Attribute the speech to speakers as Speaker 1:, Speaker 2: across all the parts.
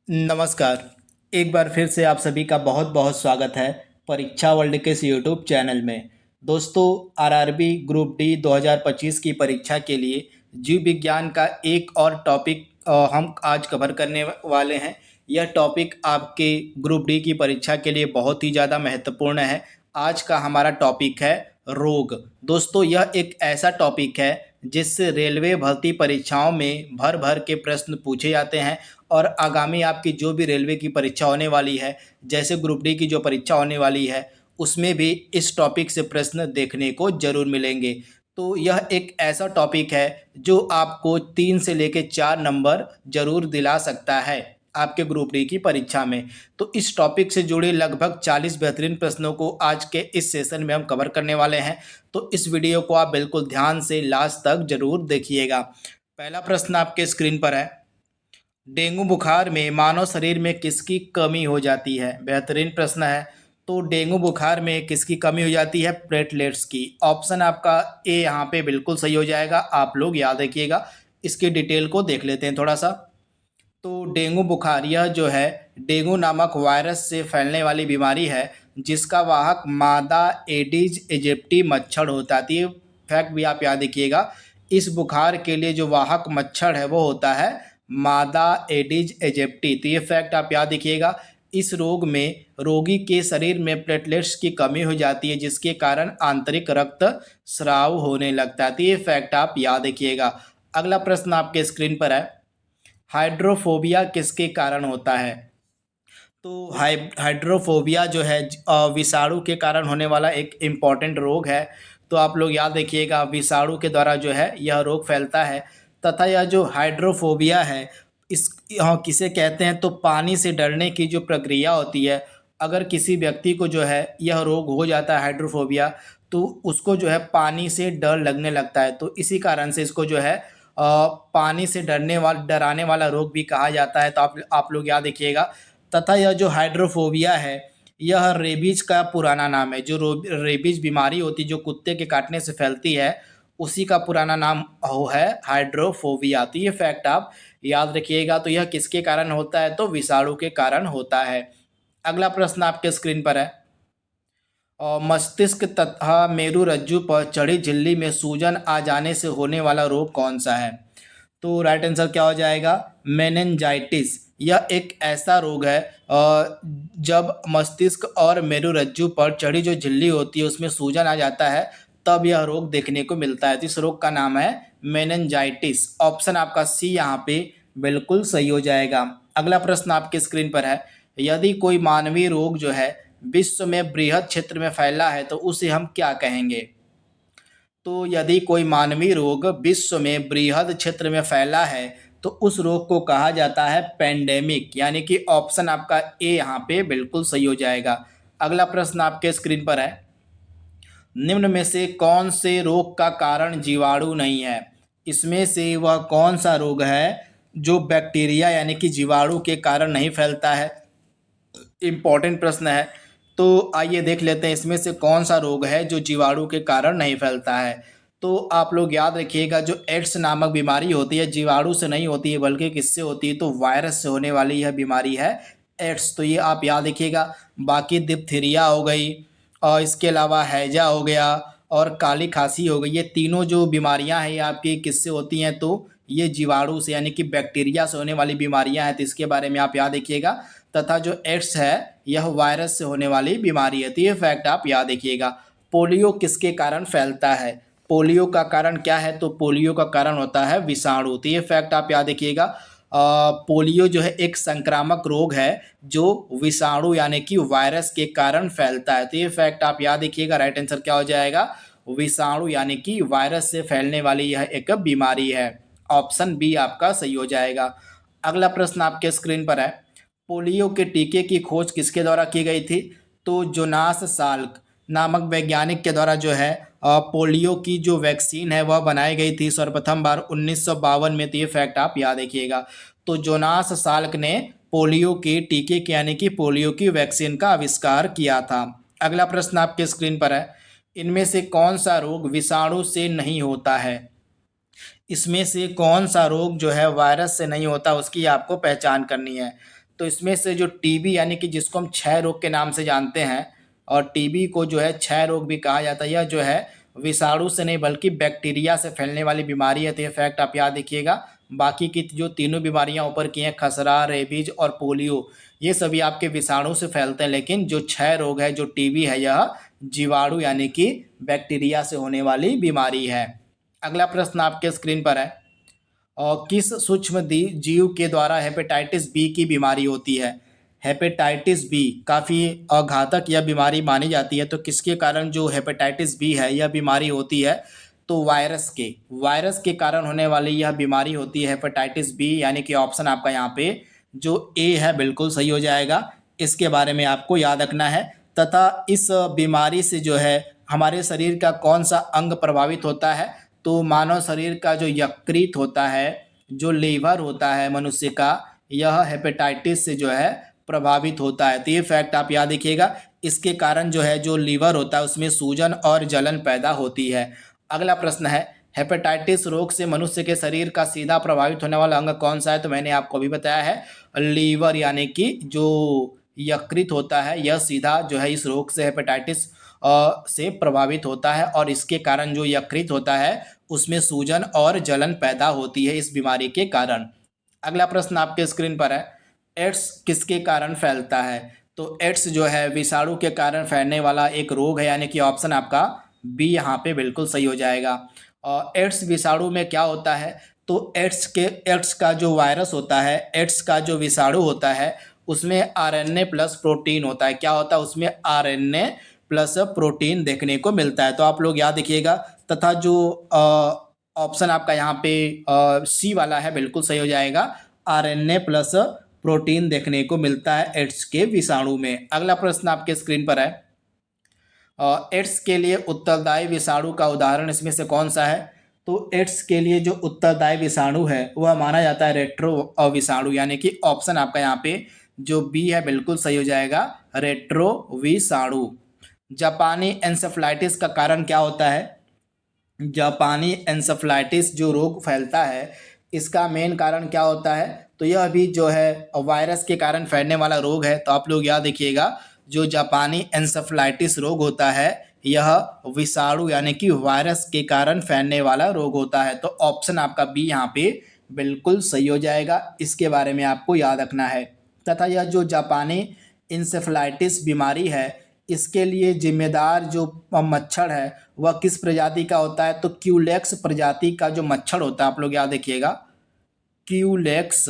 Speaker 1: नमस्कार। एक बार फिर से आप सभी का बहुत बहुत स्वागत है परीक्षा वर्ल्ड के इस यूट्यूब चैनल में। दोस्तों, आरआरबी ग्रुप डी 2025 की परीक्षा के लिए जीव विज्ञान का एक और टॉपिक हम आज कवर करने वाले हैं। यह टॉपिक आपके ग्रुप डी की परीक्षा के लिए बहुत ही ज़्यादा महत्वपूर्ण है। आज का हमारा टॉपिक है रोग। दोस्तों, यह एक ऐसा टॉपिक है जिससे रेलवे भर्ती परीक्षाओं में भर भर के प्रश्न पूछे जाते हैं और आगामी आपकी जो भी रेलवे की परीक्षा होने वाली है, जैसे ग्रुप डी की जो परीक्षा होने वाली है, उसमें भी इस टॉपिक से प्रश्न देखने को ज़रूर मिलेंगे। तो यह एक ऐसा टॉपिक है जो आपको 3 से लेके 4 नंबर ज़रूर दिला सकता है आपके ग्रुप डी की परीक्षा में। तो इस टॉपिक से जुड़े लगभग 40 बेहतरीन प्रश्नों को आज के इस सेशन में हम कवर करने वाले हैं। तो इस वीडियो को आप बिल्कुल ध्यान से लास्ट तक ज़रूर देखिएगा। पहला प्रश्न आपके स्क्रीन पर है, डेंगू बुखार में मानव शरीर में किसकी कमी हो जाती है? बेहतरीन प्रश्न है। तो डेंगू बुखार में किसकी कमी हो जाती है? प्लेटलेट्स की। ऑप्शन आपका ए यहाँ पे बिल्कुल सही हो जाएगा। आप लोग याद रखिएगा। इसकी डिटेल को देख लेते हैं थोड़ा सा। तो डेंगू बुखार यह जो है डेंगू नामक वायरस से फैलने वाली बीमारी है जिसका वाहक मादा एडिज इजिप्टी मच्छर होता है। तो ये फैक्ट भी आप याद रखिएगा। इस बुखार के लिए जो वाहक मच्छर है वो होता है मादा एडिज इजिप्टी। तो ये फैक्ट आप याद रखिएगा। इस रोग में रोगी के शरीर में प्लेटलेट्स की कमी हो जाती है जिसके कारण आंतरिक रक्त स्राव होने लगता है। तो ये फैक्ट आप याद रखिएगा। अगला प्रश्न आपके स्क्रीन पर है, हाइड्रोफोबिया किसके कारण होता है? तो हाइड्रोफोबिया जो है विषाणु के कारण होने वाला एक इम्पॉर्टेंट रोग है। तो आप लोग याद रखिएगा, विषाणु के द्वारा जो है यह रोग फैलता है। तथा यह जो हाइड्रोफोबिया है इस किसे कहते हैं? तो पानी से डरने की जो प्रक्रिया होती है, अगर किसी व्यक्ति को जो है यह रोग हो जाता है हाइड्रोफोबिया, तो उसको जो है पानी से डर लगने लगता है। तो इसी कारण से इसको जो है पानी से डराने वाला रोग भी कहा जाता है। तो आप लोग याद रखिएगा। तथा यह जो हाइड्रोफोबिया है यह रेबीज का पुराना नाम है। जो रेबीज बीमारी होती है जो कुत्ते के काटने से फैलती है, उसी का पुराना नाम हो है हाइड्रोफोबिया। तो ये फैक्ट आप याद रखिएगा। तो यह किसके कारण होता है? तो विषाणु के कारण होता है। अगला प्रश्न आपके स्क्रीन पर है, और मस्तिष्क तथा मेरुरज्जु पर चढ़ी झिल्ली में सूजन आ जाने से होने वाला रोग कौन सा है? तो राइट आंसर क्या हो जाएगा? मेनिंजाइटिस। यह एक ऐसा रोग है जब मस्तिष्क और मेरुरज्जु पर चढ़ी जो झिल्ली होती है उसमें सूजन आ जाता है, तब यह रोग देखने को मिलता है। तो इस रोग का नाम है मेनिंजाइटिस। ऑप्शन आपका सी यहाँ पे बिल्कुल सही हो जाएगा। अगला प्रश्न आपके स्क्रीन पर है, यदि कोई मानवीय रोग जो है विश्व में बृहद क्षेत्र में फैला है तो उसे हम क्या कहेंगे? तो यदि कोई मानवीय रोग विश्व में बृहद क्षेत्र में फैला है तो उस रोग को कहा जाता है पेंडेमिक। यानी कि ऑप्शन आपका ए यहाँ पे बिल्कुल सही हो जाएगा। अगला प्रश्न आपके स्क्रीन पर है, निम्न में से कौन से रोग का कारण जीवाणु नहीं है? इसमें से वह कौन सा रोग है जो बैक्टीरिया यानी कि जीवाणु के कारण नहीं फैलता है? इम्पॉर्टेंट प्रश्न है। तो आइए देख लेते हैं इसमें से कौन सा रोग है जो जीवाणु के कारण नहीं फैलता है। तो आप लोग याद रखिएगा, जो एड्स नामक बीमारी होती है जीवाणु से नहीं होती है बल्कि किससे होती है? तो वायरस से होने वाली यह बीमारी है एड्स। तो ये आप याद रखिएगा। बाकी डिप्थीरिया हो गई और इसके अलावा हैजा हो गया और काली खांसी हो गई, ये तीनों जो बीमारियां हैं ये आपकी किससे होती हैं? तो ये जीवाणु से यानी कि बैक्टीरिया से होने वाली बीमारियां हैं। तो इसके बारे में आप याद रखिएगा। तथा जो एड्स है यह वायरस से होने वाली बीमारी है। तो ये फैक्ट आप याद रखिएगा। पोलियो किसके कारण फैलता है? पोलियो का कारण क्या है? तो पोलियो का कारण होता है विषाणु। तो ये फैक्ट आप याद रखिएगा। पोलियो जो है एक संक्रामक रोग है जो विषाणु यानी कि वायरस के कारण फैलता है। तो ये फैक्ट आप याद रखिएगा। राइट आंसर क्या हो जाएगा? विषाणु यानी कि वायरस से फैलने वाली यह एक बीमारी है। ऑप्शन बी आपका सही हो जाएगा। अगला प्रश्न आपके स्क्रीन पर है, पोलियो के टीके की खोज किसके द्वारा की गई थी? तो जोनास साल्क नामक वैज्ञानिक के द्वारा जो है पोलियो की जो वैक्सीन है वह बनाई गई थी सर्वप्रथम बार 1952 में। तो ये फैक्ट आप याद रखिएगा। तो जोनास साल्क ने पोलियो के टीके के यानी कि पोलियो की वैक्सीन का आविष्कार किया था। अगला प्रश्न आपके स्क्रीन पर है, इनमें से कौन सा रोग विषाणु से नहीं होता है? इसमें से कौन सा रोग जो है वायरस से नहीं होता उसकी आपको पहचान करनी है। तो इसमें से जो टीबी यानी कि जिसको हम क्षय रोग के नाम से जानते हैं, और टीबी को जो है क्षय रोग भी कहा जाता है, यह जो है विषाणु से नहीं बल्कि बैक्टीरिया से फैलने वाली बीमारी है। तो ये फैक्ट आप याद रखिएगा। बाकी की जो तीनों बीमारियां ऊपर की हैं, खसरा, रेबीज और पोलियो, ये सभी आपके विषाणु से फैलते हैं, लेकिन जो क्षय रोग है, जो टीबी है, यह जीवाणु यानी कि बैक्टीरिया से होने वाली बीमारी है। अगला प्रश्न आपके स्क्रीन पर है, और किस सूक्ष्म जीव के द्वारा हेपेटाइटिस बी की बीमारी होती है। हेपेटाइटिस बी काफ़ी घातक यह बीमारी मानी जाती है। तो किसके कारण जो हेपेटाइटिस बी है यह बीमारी होती है, तो वायरस के कारण होने वाली यह बीमारी होती है हेपेटाइटिस बी, यानी कि ऑप्शन आपका यहाँ पे जो ए है बिल्कुल सही हो जाएगा। इसके बारे में आपको याद रखना है। तथा इस बीमारी से जो है हमारे शरीर का कौन सा अंग प्रभावित होता है, तो मानव शरीर का जो यकृत होता है, जो लीवर होता है मनुष्य का, यह हेपेटाइटिस से जो है प्रभावित होता है। तो ये फैक्ट आप याद रखिएगा। इसके कारण जो है जो लीवर होता है उसमें सूजन और जलन पैदा होती है। अगला प्रश्न है, हेपेटाइटिस रोग से मनुष्य के शरीर का सीधा प्रभावित होने वाला अंग कौन सा है। तो मैंने आपको अभी बताया है लीवर, यानी कि जो यकृत होता है यह सीधा जो है इस रोग से हेपेटाइटिस से प्रभावित होता है, और इसके कारण जो यकृत होता है उसमें सूजन और जलन पैदा होती है इस बीमारी के कारण। अगला प्रश्न आपके स्क्रीन पर है, एड्स किसके कारण फैलता है। तो एड्स जो है विषाणु के कारण फैलने वाला एक रोग है, यानी कि ऑप्शन आपका बी यहाँ पे बिल्कुल सही हो जाएगा। और एड्स विषाणु में क्या होता है, तो एड्स का जो वायरस होता है, एड्स का जो विषाणु होता है उसमें आरएनए प्लस प्रोटीन होता है। क्या होता है उसमें, आरएनए प्लस प्रोटीन देखने को मिलता है। तो आप लोग याद रखिएगा। तथा जो ऑप्शन आपका यहाँ पे सी वाला है बिल्कुल सही हो जाएगा, आरएनए प्लस प्रोटीन देखने को मिलता है एड्स के विषाणु में। अगला प्रश्न आपके स्क्रीन पर है, एड्स के लिए उत्तरदायी विषाणु का उदाहरण इसमें से कौन सा है। तो एड्स के लिए जो उत्तरदायी विषाणु है वह माना जाता है रेट्रो विषाणु, यानी कि ऑप्शन आपका यहाँ पे जो बी है बिल्कुल सही हो जाएगा, रेट्रो विषाणु। जापानी एन्सेफलाइटिस का कारण क्या होता है। जापानी एन्सेफलाइटिस जो रोग फैलता है इसका मेन कारण क्या होता है, तो यह भी जो है वायरस के कारण फैलने वाला रोग है। तो आप लोग याद रखिएगा, जो जापानी एन्सेफलाइटिस रोग होता है यह विषाणु यानी कि वायरस के कारण फैलने वाला रोग होता है। तो ऑप्शन आपका बी यहाँ पे बिल्कुल सही हो जाएगा। इसके बारे में आपको याद रखना है। तथा यह जो जापानी इंसेफ्लाइटिस बीमारी है इसके लिए जिम्मेदार जो मच्छर है वह किस प्रजाति का होता है, तो क्यूलेक्स प्रजाति का जो मच्छर होता है, आप लोग याद रखिएगा, क्यूलेक्स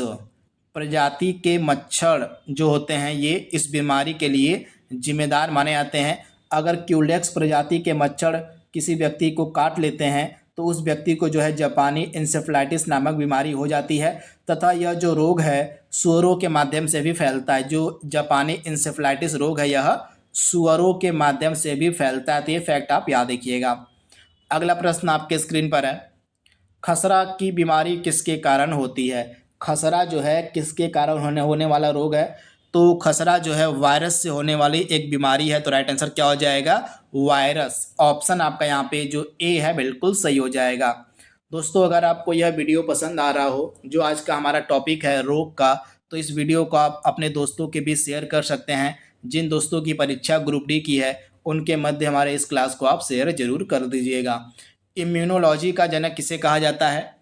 Speaker 1: प्रजाति के मच्छर जो होते हैं ये इस बीमारी के लिए जिम्मेदार माने जाते हैं। अगर क्यूलेक्स प्रजाति के मच्छर किसी व्यक्ति को काट लेते हैं तो उस व्यक्ति को जो है जापानी इंसेफ्लाइटिस नामक बीमारी हो जाती है। तथा यह जो रोग है सुअरों के माध्यम से भी फैलता है। जो जापानी इंसेफ्लाइटिस रोग है यह सुअरों के माध्यम से भी फैलता है। तो ये फैक्ट आप याद रखिएगा। अगला प्रश्न आपके स्क्रीन पर है, खसरा की बीमारी किसके कारण होती है। खसरा जो है किसके कारण होने वाला रोग है, तो खसरा जो है वायरस से होने वाली एक बीमारी है। तो राइट आंसर क्या हो जाएगा, वायरस। ऑप्शन आपका यहाँ पे जो ए है बिल्कुल सही हो जाएगा। दोस्तों अगर आपको यह वीडियो पसंद आ रहा हो, जो आज का हमारा टॉपिक है रोग का, तो इस वीडियो को आप अपने दोस्तों के बीच शेयर कर सकते हैं। जिन दोस्तों की परीक्षा ग्रुप डी की है उनके मध्य हमारे इस क्लास को आप शेयर जरूर कर दीजिएगा। इम्यूनोलॉजी का जनक किसे कहा जाता है।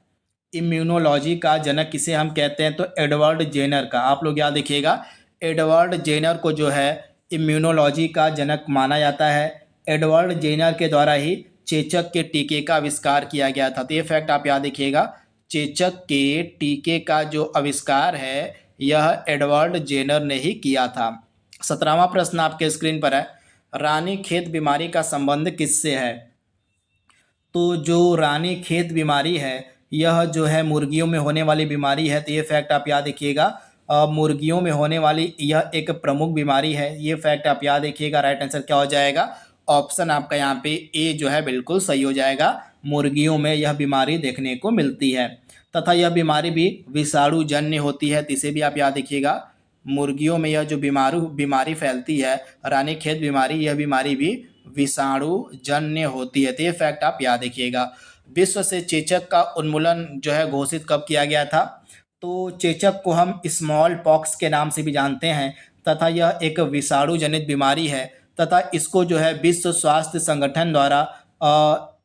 Speaker 1: इम्यूनोलॉजी का जनक किसे हम कहते हैं, तो एडवर्ड जेनर का। आप लोग याद रखिएगा, एडवर्ड जेनर को जो है इम्यूनोलॉजी का जनक माना जाता है। एडवर्ड जेनर के द्वारा ही चेचक के टीके का आविष्कार किया गया था। तो ये फैक्ट आप याद रखिएगा, चेचक के टीके का जो आविष्कार है यह एडवर्ड जेनर ने ही किया था। 17वां प्रश्न आपके स्क्रीन पर है, रानीखेत बीमारी का संबंध किससे है। तो जो रानीखेत बीमारी है यह जो है मुर्गियों में होने वाली बीमारी है। तो ये फैक्ट आप याद रखिएगा, मुर्गियों में होने वाली यह एक प्रमुख बीमारी है। ये फैक्ट आप याद रखिएगा। राइट आंसर क्या हो जाएगा, ऑप्शन आपका यहाँ पे ए जो है बिल्कुल सही हो जाएगा। मुर्गियों में यह बीमारी देखने को मिलती है। तथा यह बीमारी भी विषाणु जन्य होती है। तो इसे भी आप याद रखिएगा, मुर्गियों में यह जो बीमारी फैलती है रानीखेत बीमारी, यह बीमारी भी विषाणु जन्य होती है। तो ये फैक्ट आप याद रखिएगा। विश्व से चेचक का उन्मूलन जो है घोषित कब किया गया था, तो चेचक को हम स्मॉल पॉक्स के नाम से भी जानते हैं तथा यह एक विषाणु जनित बीमारी है तथा इसको जो है विश्व स्वास्थ्य संगठन द्वारा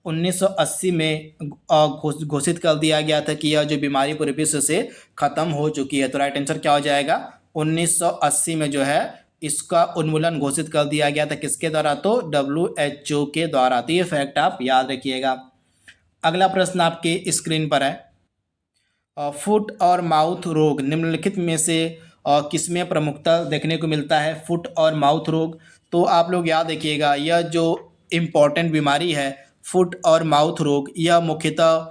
Speaker 1: 1980 में घोषित कर दिया गया था कि यह जो बीमारी पूरे विश्व से खत्म हो चुकी है। तो राइट आंसर क्या हो जाएगा? 1980 में जो है इसका उन्मूलन घोषित कर दिया गया था। किसके द्वारा? तो WHO के द्वारा। तो ये फैक्ट आप याद रखिएगा। अगला प्रश्न आपके स्क्रीन पर है, फुट और माउथ रोग निम्नलिखित में से किसमें प्रमुखता देखने को मिलता है? फुट और माउथ रोग। तो आप लोग याद रखिएगा, यह जो इम्पॉर्टेंट बीमारी है फुट और माउथ रोग, यह मुख्यतः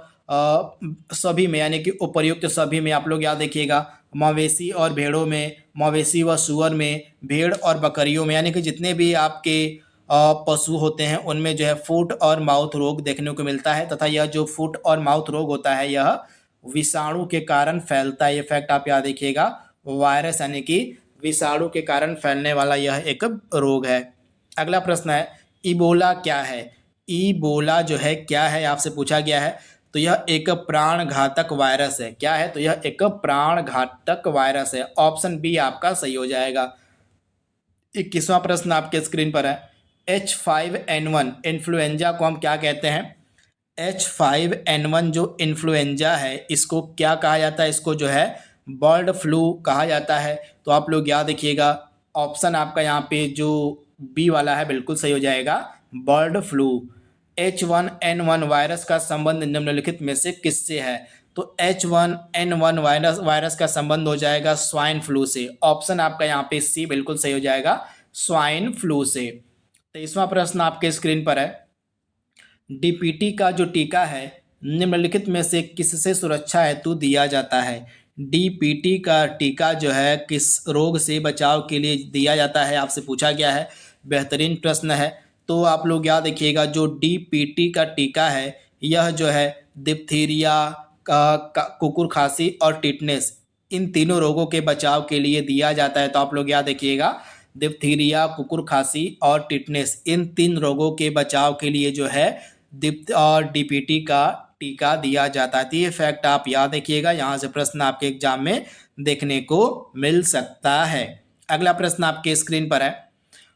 Speaker 1: सभी में यानी कि उपर्युक्त सभी में आप लोग याद रखिएगा, मवेशी और भेड़ों में, मवेशी व सूअर में, भेड़ और बकरियों में, यानी कि जितने भी आपके पशु होते हैं उनमें जो है फुट और माउथ रोग देखने को मिलता है तथा यह जो फुट और माउथ रोग होता है यह विषाणु के कारण फैलता है। ये फैक्ट आप याद रखिएगा, वायरस यानी कि विषाणु के कारण फैलने वाला यह एक रोग है। अगला प्रश्न है, इबोला क्या है? इबोला जो है क्या है आपसे पूछा गया है। तो यह एक प्राण घातक वायरस है। क्या है? तो यह एक प्राण घातक वायरस है। ऑप्शन बी आपका सही हो जाएगा। 21वां प्रश्न आपके स्क्रीन पर है, H5N1 इन्फ्लुएंजा को हम क्या कहते हैं? H5N1 जो इन्फ्लुएंजा है इसको क्या कहा जाता है? इसको जो है बर्ड फ्लू कहा जाता है। तो आप लोग याद रखिएगा, ऑप्शन आपका यहाँ पे जो बी वाला है बिल्कुल सही हो जाएगा, बर्ड फ्लू। H1N1 वायरस का संबंध निम्नलिखित में से किससे है? तो H1N1 वायरस का संबंध हो जाएगा स्वाइन फ्लू से। ऑप्शन आपका यहाँ पे सी बिल्कुल सही हो जाएगा, स्वाइन फ्लू से। 23वां प्रश्न आपके स्क्रीन पर है, डीपीटी का जो टीका है निम्नलिखित में से किससे सुरक्षा हेतु दिया जाता है? डीपीटी का टीका जो है किस रोग से बचाव के लिए दिया जाता है आपसे पूछा गया है। बेहतरीन प्रश्न है। तो आप लोग याद रखिएगा, जो डीपीटी का टीका है यह जो है डिप्थीरिया, कुकुर खांसी और टिटनेस, इन तीनों रोगों के बचाव के लिए दिया जाता है। तो आप लोग याद रखिएगा, डिप्थीरिया, कुकुर खांसी और टिटनेस, इन 3 रोगों के बचाव के लिए जो है डीपीटी का टीका दिया जाता है। तो ये फैक्ट आप याद रखिएगा, यहाँ से प्रश्न आपके एग्जाम में देखने को मिल सकता है। अगला प्रश्न आपके स्क्रीन पर है,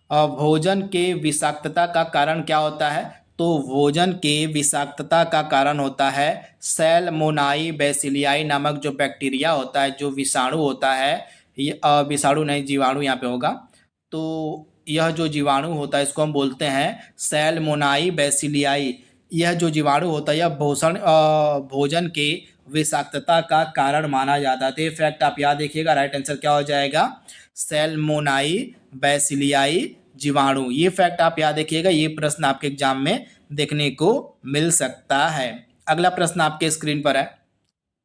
Speaker 1: भोजन के विषाक्तता का कारण क्या होता है? तो भोजन के विषाक्तता का कारण होता है सैल्मोनाई बेसिलियाई नामक जो बैक्टीरिया होता है, जो विषाणु होता है, ये विषाणु नहीं जीवाणु यहाँ पे होगा। तो यह जो जीवाणु होता है इसको हम बोलते हैं सैल्मोनाई बेसिलियाई। यह जो जीवाणु होता है यह भोजन के विषाक्तता का कारण माना जाता है। तो ये फैक्ट आप याद रखिएगा, राइट आंसर क्या हो जाएगा? सैल्मोनाई बेसिलियाई जीवाणु। ये फैक्ट आप याद रखिएगा, ये प्रश्न आपके एग्जाम में देखने को मिल सकता है। अगला प्रश्न आपके स्क्रीन पर है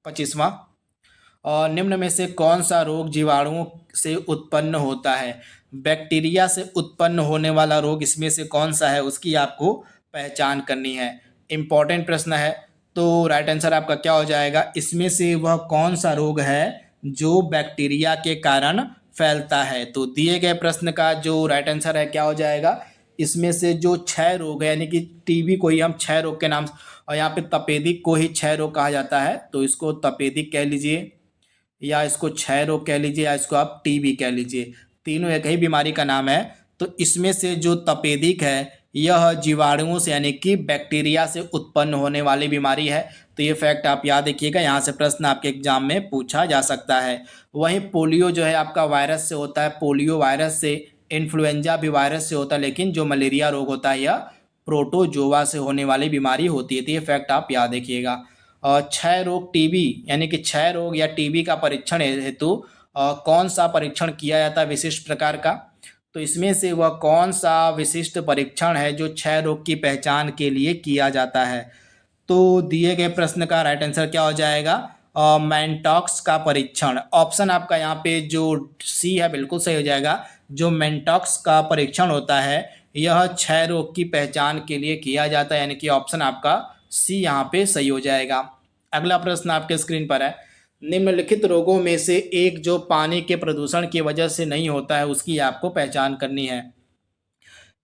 Speaker 1: 25वां, और निम्न में से कौन सा रोग जीवाणुओं से उत्पन्न होता है? बैक्टीरिया से उत्पन्न होने वाला रोग इसमें से कौन सा है, उसकी आपको पहचान करनी है। इंपॉर्टेंट प्रश्न है। तो राइट आंसर आपका क्या हो जाएगा? इसमें से वह कौन सा रोग है जो बैक्टीरिया के कारण फैलता है? तो दिए गए प्रश्न का जो राइट आंसर है क्या हो जाएगा? इसमें से जो 6 रोग है, यानी कि टीबी को ही हम 6 रोग के नाम, और यहाँ पे तपेदिक को ही 6 रोग कहा जाता है, तो इसको तपेदिक कह लीजिए या इसको क्षय रोग कह लीजिए या इसको आप टीबी कह लीजिए, तीनों एक ही बीमारी का नाम है। तो इसमें से जो तपेदिक है यह जीवाणुओं से यानी कि बैक्टीरिया से उत्पन्न होने वाली बीमारी है। तो ये फैक्ट आप याद रखिएगा, यहाँ से प्रश्न आपके एग्जाम में पूछा जा सकता है। वहीं पोलियो जो है आपका वायरस से होता है, पोलियो वायरस से, इन्फ्लुएंजा भी वायरस से होता है, लेकिन जो मलेरिया रोग होता है यह प्रोटोजोआ से होने वाली बीमारी होती है। तो ये फैक्ट आप याद रखिएगा। क्षय रोग टीबी यानी कि क्षय रोग या टीबी का परीक्षण हेतु कौन सा परीक्षण किया जाता है विशिष्ट प्रकार का? तो इसमें से वह कौन सा विशिष्ट परीक्षण है जो क्षय रोग की पहचान के लिए किया जाता है? तो दिए गए प्रश्न का राइट आंसर क्या हो जाएगा? मैंटॉक्स का परीक्षण। ऑप्शन आपका यहाँ पे जो सी है बिल्कुल सही हो जाएगा। जो मैंटॉक्स का परीक्षण होता है यह क्षय रोग की पहचान के लिए किया जाता है, यानी कि ऑप्शन आपका सी यहाँ पे सही हो जाएगा। अगला प्रश्न आपके स्क्रीन पर है, निम्नलिखित रोगों में से एक जो पानी के प्रदूषण की वजह से नहीं होता है उसकी आपको पहचान करनी है।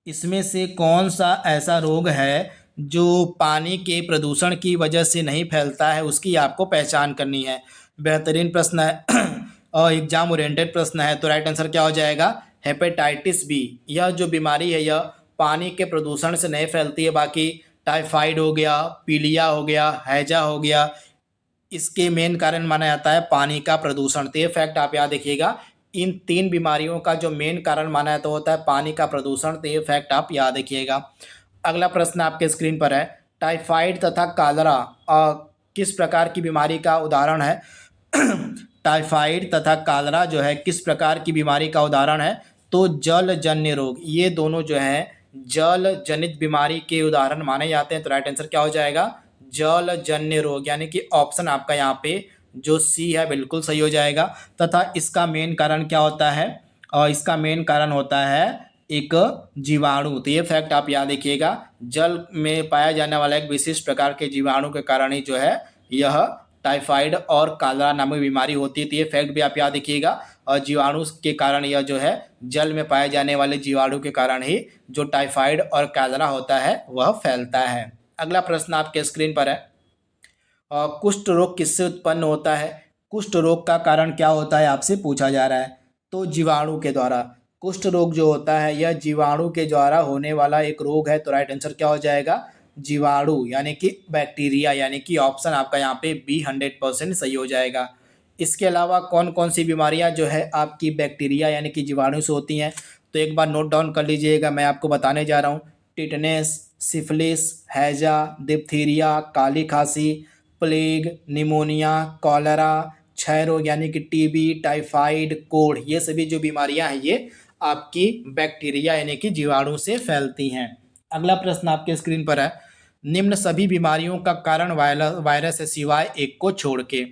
Speaker 1: इसमें से कौन सा ऐसा रोग है जो पानी के प्रदूषण की वजह से नहीं फैलता है, उसकी आपको पहचान करनी है। बेहतरीन प्रश्न है और एग्जाम ओरिएंटेड प्रश्न है। तो राइट आंसर क्या हो जाएगा? Hepatitis B. यह जो बीमारी है यह पानी के प्रदूषण से नहीं फैलती है, बाकी टाइफाइड हो गया, पीलिया हो गया, हैजा हो गया, इसके मेन कारण माना जाता है पानी का प्रदूषण। तो ये फैक्ट आप याद रखिएगा, इन 3 बीमारियों का जो मेन कारण माना जाता होता है पानी का प्रदूषण। तो ये फैक्ट आप याद रखिएगा। अगला प्रश्न आपके स्क्रीन पर है, टाइफाइड तथा कालरा किस प्रकार की बीमारी का उदाहरण है? टाइफाइड तथा कालरा जो है किस प्रकार की बीमारी का उदाहरण है? तो जलजन्य रोग, ये दोनों जो है जल जनित बीमारी के उदाहरण माने जाते हैं। तो राइट आंसर क्या हो जाएगा? जलजन्य रोग, यानी कि ऑप्शन आपका यहाँ पे जो सी है बिल्कुल सही हो जाएगा। तथा इसका मेन कारण क्या होता है? और इसका मेन कारण होता है एक जीवाणु। तो ये फैक्ट आप याद रखिएगा, जल में पाया जाने वाला एक विशिष्ट प्रकार के जीवाणु के कारण ही जो है यह टाइफाइड और कालरा नामक बीमारी होती है। तो ये फैक्ट भी आप याद रखिएगा, और जीवाणु के कारण यह जो है जल में पाए जाने वाले जीवाणु के कारण ही जो टाइफाइड और कालरा होता है वह फैलता है। अगला प्रश्न आपके स्क्रीन पर है, कुष्ठ रोग किससे उत्पन्न होता है? कुष्ठ रोग का कारण क्या होता है आपसे पूछा जा रहा है। तो जीवाणु के द्वारा। कुष्ठ रोग जो होता है यह जीवाणु के द्वारा होने वाला एक रोग है। तो राइट आंसर क्या हो जाएगा? जीवाणु, यानी कि बैक्टीरिया, यानी कि ऑप्शन आपका यहाँ पे बी 100% सही हो जाएगा। इसके अलावा कौन कौन सी बीमारियाँ जो है आपकी बैक्टीरिया यानी कि जीवाणु से होती हैं? तो एक बार नोट डाउन कर लीजिएगा, मैं आपको बताने जा रहा हूँ। टिटनेस, सिफिलिस, हैजा, डिप्थीरिया, काली खांसी, प्लेग, निमोनिया, कॉलरा, क्षय रोग यानी कि टीबी, टाइफाइड, कोढ़, ये सभी जो बीमारियां हैं ये आपकी बैक्टीरिया यानी कि जीवाणु से फैलती हैं। अगला प्रश्न आपके स्क्रीन पर है, निम्न सभी बीमारियों का कारण वायरस है सिवाय एक को छोड़ के।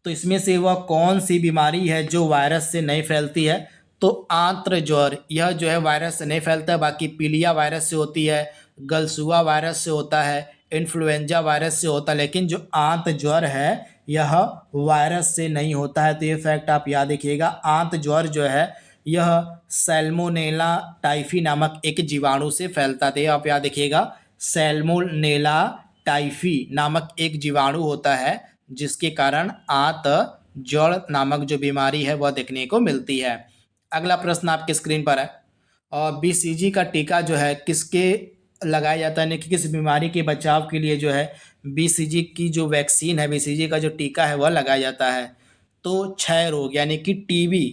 Speaker 1: तो इसमें से वह कौन सी बीमारी है जो वायरस से नहीं फैलती है? तो आंत्र ज्वर, यह जो है वायरस से नहीं फैलता है, बाकी पीलिया वायरस से होती है, गलसुआ वायरस से होता है, इन्फ्लुएंजा वायरस से होता है, लेकिन जो आंत ज्वर है यह वायरस से नहीं होता है। तो ये फैक्ट आप याद रखिएगा, आंत ज्वर जो है यह सैल्मोनेला टाइफी नामक एक जीवाणु से फैलता है। तो ये आप याद रखिएगा, सैल्मोनेला टाइफी नामक एक जीवाणु होता है जिसके कारण आंत ज्वर नामक जो बीमारी है वह देखने को मिलती है। अगला प्रश्न आपके स्क्रीन पर है, और बीसीजी का टीका जो है किसके लगाया जाता है, यानी कि किस बीमारी के बचाव के लिए जो है बीसीजी की जो वैक्सीन है, बीसीजी का जो टीका है वह लगाया जाता है? तो क्षय रोग यानी कि टीबी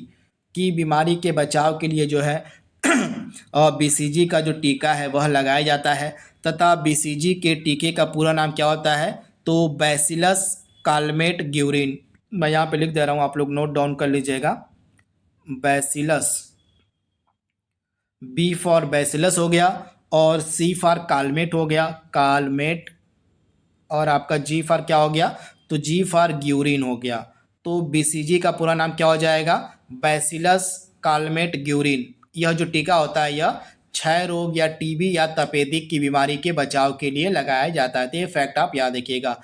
Speaker 1: की बीमारी के बचाव के लिए जो है और बीसीजी का जो टीका है वह लगाया जाता है। तथा बीसीजी के टीके का पूरा नाम क्या होता है? तो बैसिलस कालमेट ग्यूरिन। मैं यहाँ पे लिख दे रहा हूँ, आप लोग नोट डाउन कर लीजिएगा। बैसिलस, बी फॉर बैसिलस हो गया, और सी फॉर कालमेट हो गया, कालमेट, और आपका जी फॉर क्या हो गया? तो जी फॉर ग्यूरिन हो गया। तो बीसीजी का पूरा नाम क्या हो जाएगा? Bacillus Calmette Guérin. यह जो टीका होता है यह क्षय रोग या टीबी या तपेदिक की बीमारी के बचाव के लिए लगाया जाता है। तो ये फैक्ट आप याद रखिएगा।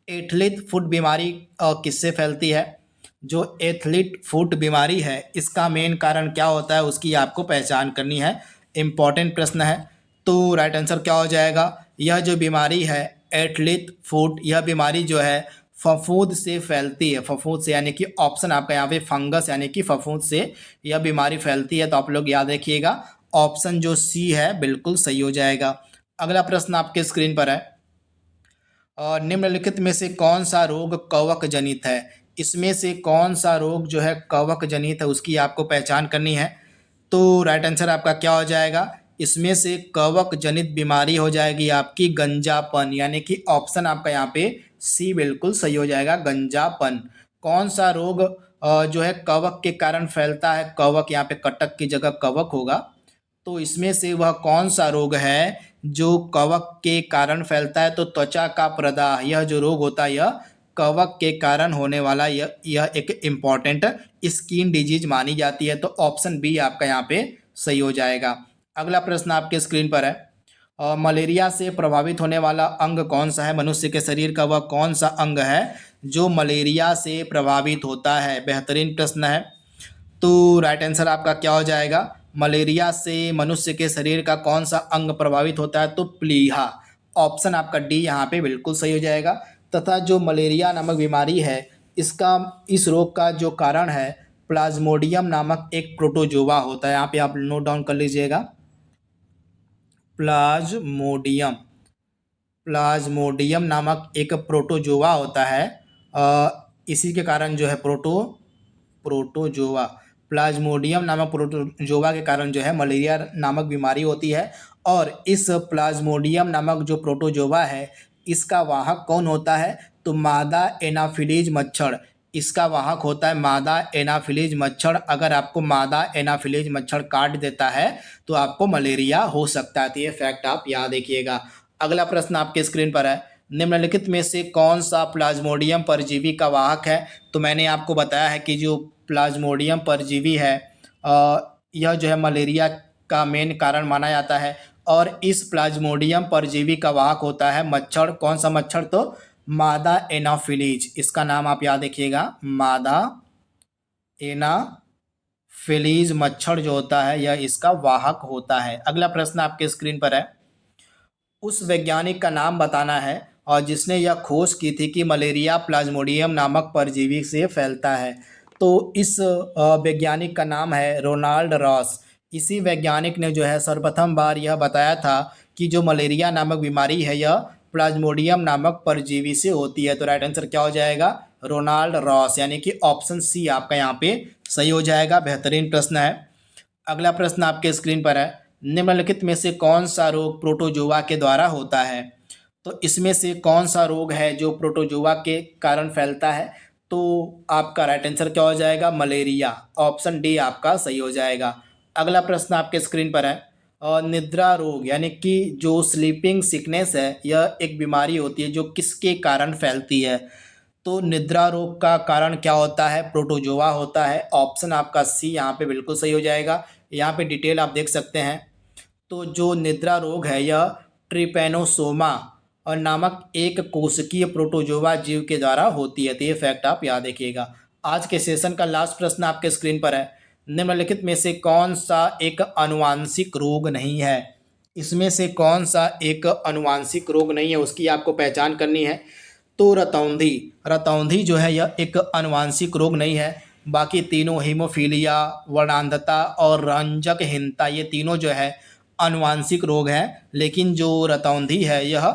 Speaker 1: एथलीट फुट बीमारी किससे फैलती है? जो एथलीट फुट बीमारी है इसका मेन कारण क्या होता है उसकी आपको पहचान करनी है, इम्पॉर्टेंट प्रश्न है। तो राइट आंसर क्या हो जाएगा? यह जो बीमारी है एथलीट फुट, यह बीमारी जो है फफूंद से फैलती है। फफूंद से, यानी कि ऑप्शन आपका यहाँ पे फंगस यानी कि फफूंद से यह बीमारी फैलती है। तो आप लोग याद रखिएगा, ऑप्शन जो सी है बिल्कुल सही हो जाएगा। अगला प्रश्न आपके स्क्रीन पर है, और निम्नलिखित में से कौन सा रोग कवक जनित है? इसमें से कौन सा रोग जो है कवक जनित है उसकी आपको पहचान करनी है। तो राइट आंसर आपका क्या हो जाएगा? इसमें से कवक जनित बीमारी हो जाएगी आपकी गंजापन, यानी कि ऑप्शन आपका यहाँ पे सी बिल्कुल सही हो जाएगा, गंजापन। कौन सा रोग जो है कवक के कारण फैलता है? कवक, यहाँ पे कटक की जगह कवक होगा। तो इसमें से वह कौन सा रोग है जो कवक के कारण फैलता है? तो त्वचा का प्रदाह, यह जो रोग होता है यह कवक के कारण होने वाला यह एक इम्पॉर्टेंट स्किन डिजीज मानी जाती है। तो ऑप्शन बी आपका यहाँ पे सही हो जाएगा। अगला प्रश्न आपके स्क्रीन पर है, मलेरिया से प्रभावित होने वाला अंग कौन सा है? मनुष्य के शरीर का वह कौन सा अंग है जो मलेरिया से प्रभावित होता है? बेहतरीन प्रश्न है। तो राइट आंसर आपका क्या हो जाएगा? मलेरिया से मनुष्य के शरीर का कौन सा अंग प्रभावित होता है? तो प्लीहा। ऑप्शन आपका डी यहाँ पे बिल्कुल सही हो जाएगा। तथा जो मलेरिया नामक बीमारी है इस रोग का जो कारण है प्लाज्मोडियम नामक एक प्रोटोजोआ होता है। यहाँ पे आप नोट डाउन कर लीजिएगा, प्लाज्मोडियम प्लाज्मोडियम नामक एक प्रोटोजोआ होता है। इसी के कारण जो है प्रोटोजोआ प्लाज्मोडियम नामक प्रोटोजोआ के कारण जो है मलेरिया नामक बीमारी होती है। और इस प्लाज्मोडियम नामक जो प्रोटोजोआ है इसका वाहक कौन होता है? तो मादा एनाफिलीज मच्छर इसका वाहक होता है, मादा एनाफिलीज मच्छर। अगर आपको मादा एनाफिलीज मच्छर काट देता है तो आपको मलेरिया हो सकता है। तो ये फैक्ट आप याद रखिएगा। अगला प्रश्न आपके स्क्रीन पर है, निम्नलिखित में से कौन सा प्लाज्मोडियम परजीवी का वाहक है? तो मैंने आपको बताया है कि जो प्लाज्मोडियम परजीवी है यह जो है मलेरिया का मेन कारण माना जाता है। और इस प्लाज्मोडियम परजीवी का वाहक होता है मच्छर। कौन सा मच्छर? तो मादा एनाफिलीज। इसका नाम आप याद रखिएगा, मादा एनाफिलीज मच्छर जो होता है यह इसका वाहक होता है। अगला प्रश्न आपके स्क्रीन पर है, उस वैज्ञानिक का नाम बताना है और जिसने यह खोज की थी कि मलेरिया प्लाज्मोडियम नामक परजीवी से फैलता है। तो इस वैज्ञानिक का नाम है रोनाल्ड रॉस। इसी वैज्ञानिक ने जो है सर्वप्रथम बार यह बताया था कि जो मलेरिया नामक बीमारी है यह प्लाज्मोडियम नामक परजीवी से होती है। तो राइट आंसर क्या हो जाएगा? रोनाल्ड रॉस, यानी कि ऑप्शन सी आपका यहाँ पे सही हो जाएगा। बेहतरीन प्रश्न है। अगला प्रश्न आपके स्क्रीन पर है, निम्नलिखित में से कौन सा रोग प्रोटोजोआ के द्वारा होता है? तो इसमें से कौन सा रोग है जो प्रोटोजोआ के कारण फैलता है? तो आपका राइट आंसर क्या हो जाएगा? मलेरिया। ऑप्शन डी आपका सही हो जाएगा। अगला प्रश्न आपके स्क्रीन पर है, और निद्रा रोग यानी कि जो स्लीपिंग सिकनेस है यह एक बीमारी होती है जो किसके कारण फैलती है? तो निद्रा रोग का कारण क्या होता है? प्रोटोजोआ होता है। ऑप्शन आपका सी यहाँ पे बिल्कुल सही हो जाएगा। यहाँ पे डिटेल आप देख सकते हैं। तो जो निद्रा रोग है यह ट्रिपेनोसोमा और नामक एक कोशिकीय प्रोटोजोआ जीव के द्वारा होती है। तो ये फैक्ट आप याद रखिएगा। आज के सेशन का लास्ट प्रश्न आपके स्क्रीन पर है, निम्नलिखित में से कौन सा एक आनुवांशिक रोग नहीं है? इसमें से कौन सा एक आनुवांशिक रोग नहीं है उसकी आपको पहचान करनी है। तो रतौंधी जो है यह एक आनुवांशिक रोग नहीं है। बाकी तीनों हीमोफीलिया, वर्णांधता और रंजकहीनता ये तीनों जो है आनुवांशिक रोग हैं। लेकिन जो रतौंधी है यह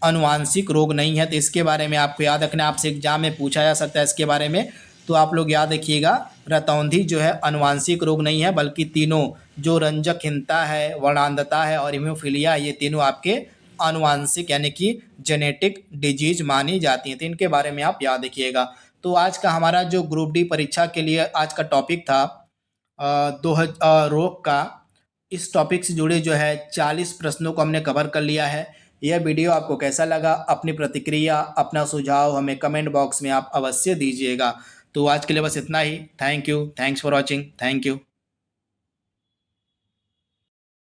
Speaker 1: आनुवांशिक रोग नहीं है। तो इसके बारे में आपको याद रखना, आपसे एग्जाम में पूछा जा सकता है इसके बारे में। तो आप लोग याद रखिएगा, रतौंधी जो है आनुवांशिक रोग नहीं है, बल्कि तीनों जो रंजकहीनता है, वर्णांधता है और हीमोफीलिया ये तीनों आपके आनुवांशिक यानी कि जेनेटिक डिजीज मानी जाती हैं। तो इनके बारे में आप याद रखिएगा। तो आज का हमारा जो ग्रुप डी परीक्षा के लिए आज का टॉपिक था रोग का, इस टॉपिक से जुड़े जो है 40 प्रश्नों को हमने कवर कर लिया है। यह वीडियो आपको कैसा लगा? अपनी प्रतिक्रिया, अपना सुझाव हमें कमेंट बॉक्स में आप अवश्य दीजिएगा। तो आज के लिए बस इतना ही। Thank you, thanks for watching, thank you.